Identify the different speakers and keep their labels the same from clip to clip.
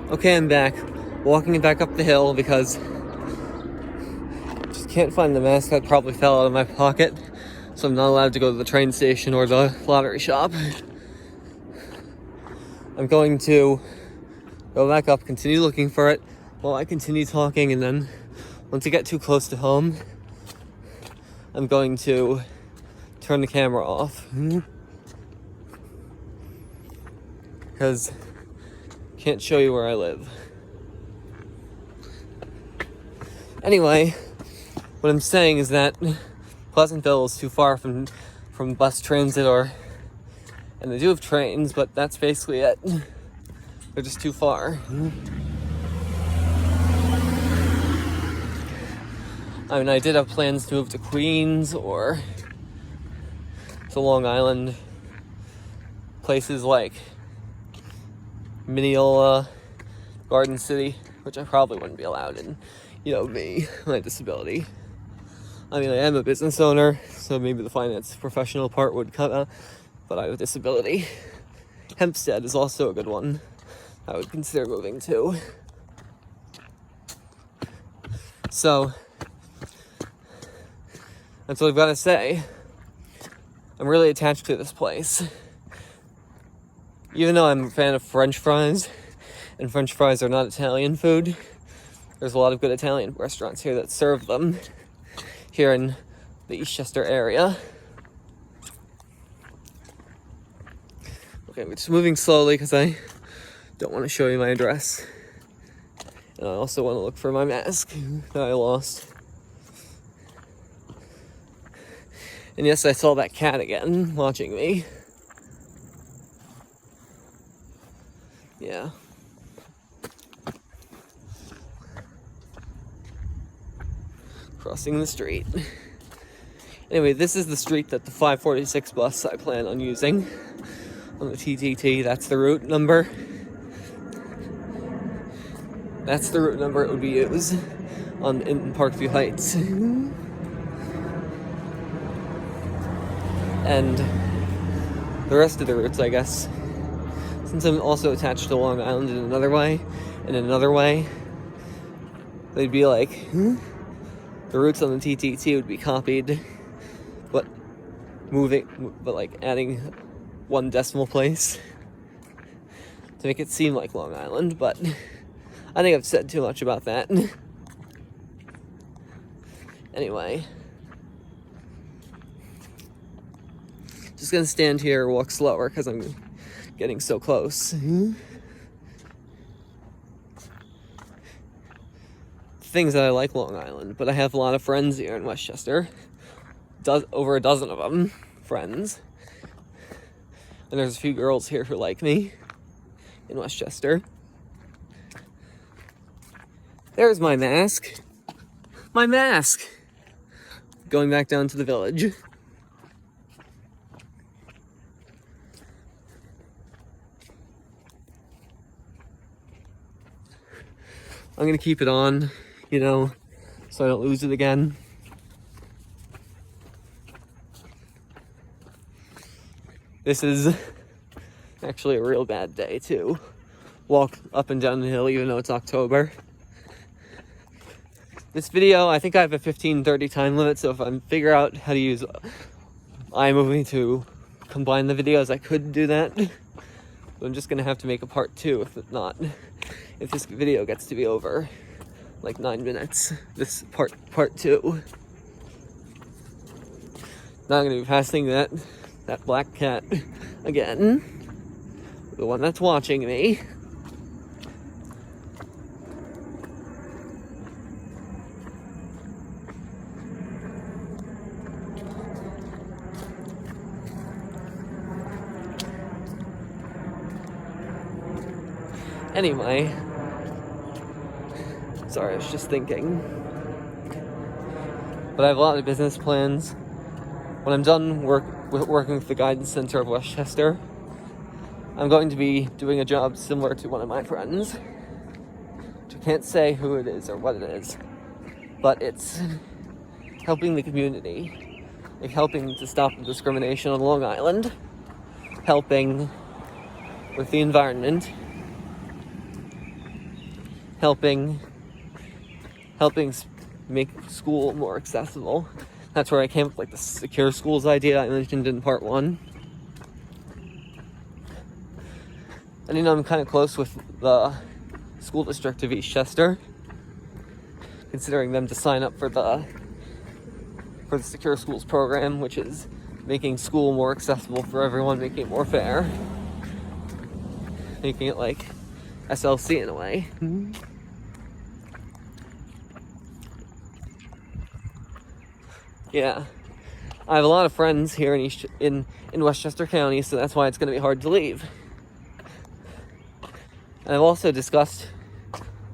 Speaker 1: Okay, I'm back. Walking back up the hill because just can't find the mask that probably fell out of my pocket, so I'm not allowed to go to the train station or the lottery shop. I'm going to go back up, continue looking for it while I continue talking, and then once I get too close to home, I'm going to turn the camera off. Because I can't show you where I live. Anyway, what I'm saying is that Pleasantville is too far from bus transit, and they do have trains, but that's basically it. They're just too far. I mean, I did have plans to move to Queens or to Long Island, places like Mineola, Garden City, which I probably wouldn't be allowed in, me, my disability. I mean, I am a business owner, so maybe the finance professional part would cut out, but I have a disability. Hempstead is also a good one I would consider moving to. So, that's what I've got to say. I'm really attached to this place. Even though I'm a fan of French fries, and French fries are not Italian food, there's a lot of good Italian restaurants here that serve them here in the Westchester area. Okay, we're just moving slowly because I don't want to show you my address. And I also want to look for my mask that I lost. And yes, I saw that cat again, watching me. Yeah. Crossing the street. Anyway, this is the street that the 546 bus I plan on using on the TTT. That's the route number. That's the route number it would be used in Parkview Heights. And the rest of the routes, I guess, since I'm also attached to Long Island in another way, they'd be like, the routes on the TTT would be copied, but adding one decimal place to make it seem like Long Island, but I think I've said too much about that. Anyway. Just gonna stand here, walk slower, because I'm getting so close. The things that I like Long Island, but I have a lot of friends here in Westchester. Over a dozen of them, friends. And there's a few girls here who like me in Westchester. There's my mask. My mask! Going back down to the village. I'm gonna keep it on, so I don't lose it again. This is actually a real bad day to walk up and down the hill even though it's October. This video, I think I have a 15:30 time limit, so if I figure out how to use iMovie to combine the videos, I could do that. But I'm just gonna have to make a part 2 if this video gets to be over like 9 minutes. This part 2. Not gonna be passing that black cat again. The one that's watching me. Anyway, sorry, I was just thinking. But I have a lot of business plans. When I'm done working with the Guidance Center of Westchester, I'm going to be doing a job similar to one of my friends. Which I can't say who it is or what it is, but it's helping the community, like helping to stop the discrimination on Long Island, helping with the environment, helping make school more accessible. That's where I came up with like the secure schools idea I mentioned in part 1. And I'm kind of close with the school district of Westchester, considering them to sign up for the secure schools program, which is making school more accessible for everyone, making it more fair, making it like SLC in a way. Yeah, I have a lot of friends here in Westchester County, so that's why it's going to be hard to leave. And I've also discussed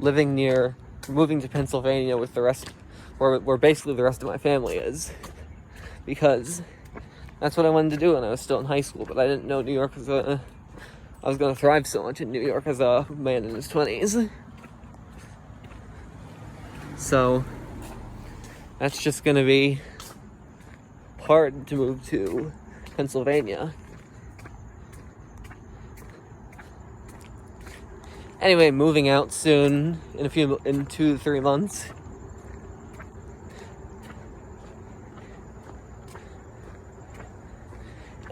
Speaker 1: moving to Pennsylvania with the rest, where basically the rest of my family is, because that's what I wanted to do when I was still in high school, but I didn't know New York I was going to thrive so much in New York as a man in his 20s. So that's just going to be hard to move to Pennsylvania. Anyway, moving out soon in 2 to 3 months.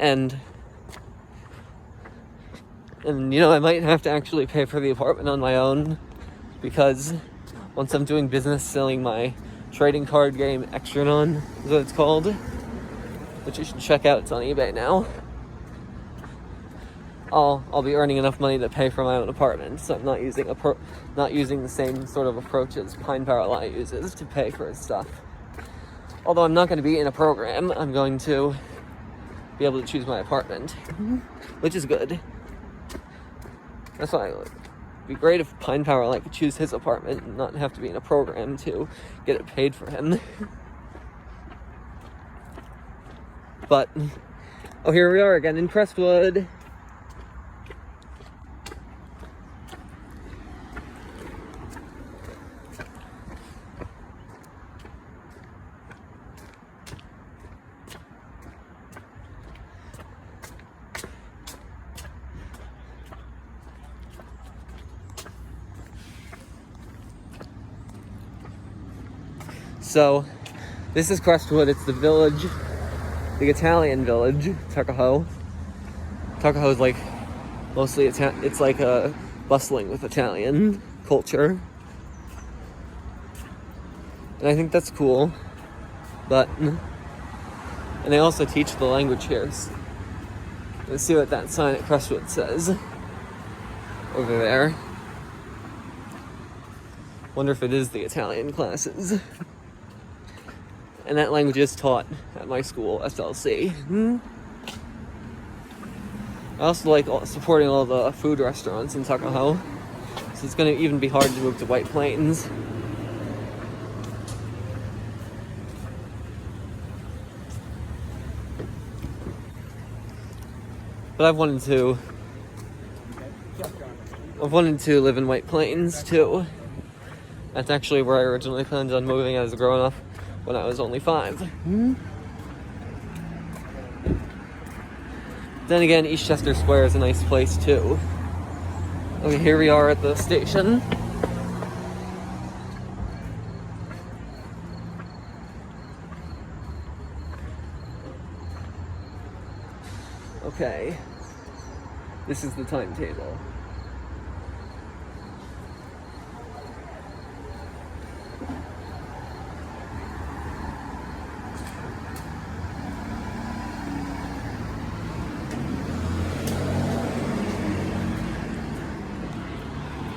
Speaker 1: And I might have to actually pay for the apartment on my own, because once I'm doing business selling my trading card game Extranon, is what it's called, which you should check out. It's on eBay now. I'll be earning enough money to pay for my own apartment, so I'm not using the same sort of approach as Pine Power Light uses to pay for his stuff. Although I'm not going to be in a program, I'm going to be able to choose my apartment, which is good. That's why it'd be great if Pine Power Light could choose his apartment and not have to be in a program to get it paid for him. But here we are again in Crestwood. So, this is Crestwood. It's the village, the Italian village, Tuckahoe. Tuckahoe is like mostly it's like bustling with Italian culture, and I think that's cool. And they also teach the language here. So let's see what that sign at Crestwood says over there. Wonder if it is the Italian classes. And that language is taught at my school, SLC. I also like supporting all the food restaurants in Tuckahoe, so it's going to even be hard to move to White Plains. But I've wanted to live in White Plains too. That's actually where I originally planned on moving as a grown-up when I was only 5. Then again, Westchester Square is a nice place too. Okay, here we are at the station. Okay, this is the timetable.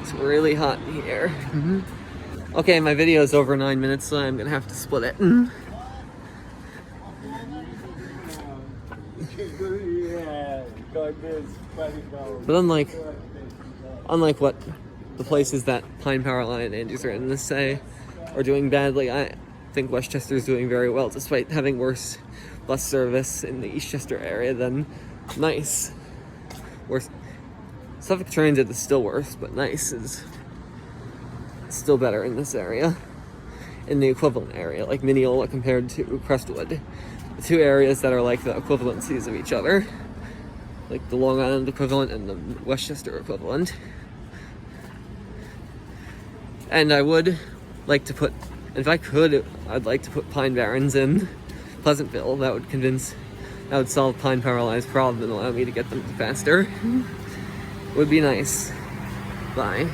Speaker 1: It's really hot in here. Okay, my video is over 9 minutes, so I'm gonna have to split it. But unlike what the places that Pine Power Line and Andy's written this say are doing badly, I think Westchester is doing very well, despite having worse bus service in the Westchester area than Nice. Worse. Suffolk Transit is still worse, but Nice is still better in this area. In the equivalent area, like Mineola compared to Crestwood. The two areas that are like the equivalencies of each other. Like the Long Island equivalent and the Westchester equivalent. And I would like to put, if I could, I'd like to put Pine Barrens in Pleasantville. That would solve Pine Paralyzed problem and allow me to get them faster. Would be nice. Bye.